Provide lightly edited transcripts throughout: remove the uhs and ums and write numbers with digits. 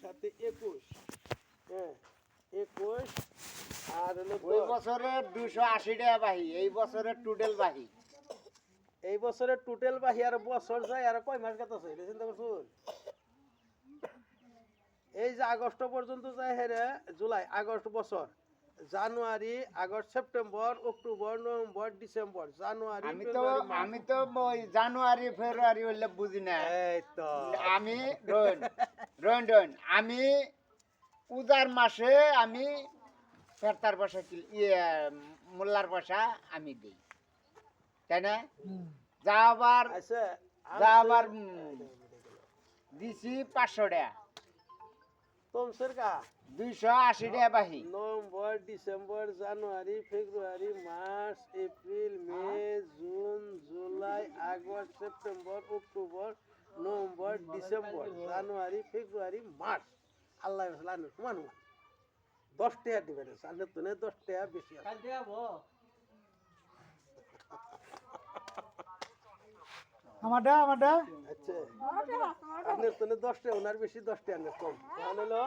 সাথে 21, হ্যাঁ 21 আর হলো ওই 10। বছরে 280 টাকা বাহি, এই বছরে টোটাল বাহি। এই বছরের টোটাল বাহি আর বছর যায় আর কয় মাস গেছে এটা চিন্তা করছুন? এই যে আগস্ট পর্যন্ত যায় হেরে, জুলাই আগস্ট বছর, January August September October November December, January February March. আমি তো ওই জানুয়ারি ফেব্রুয়ারি হইলে বুঝি না। এই তো আমি রন আমি পূজার মাসে আমি ফেরতার পয়সা মোল্লার পয়সা আমি দিই, তাই না? যা আবার আচ্ছা দিছি 500 টাকা, তোমসের কা 280 টাকা বাহি। November December January February March April May June July August September October November December January February March, আল্লাহ সমান সমান 10 টাকা ডিফারেন্স, আনের তো 10 টাকা বেশি আছে। আমারটা আচ্ছা আপনার তো 10 টাকা ওনার বেশি, 10 টাকা আনের কম, হলো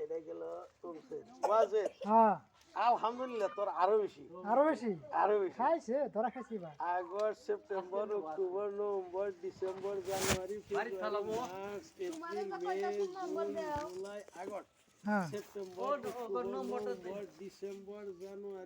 এটা গেল তোমসের ওয়াজেদ। হ্যাঁ আলহামদুলিল্লাহ তোর আরো বেশি, আরো বেশি আরো বেশি। খাইছে তোরা খাইছি ভাই। August September October November December January February March April May June July August হ্যাঁ সেপ্টেম্বর অক্টোবর নভেম্বর ডিসেম্বর জানুয়ারি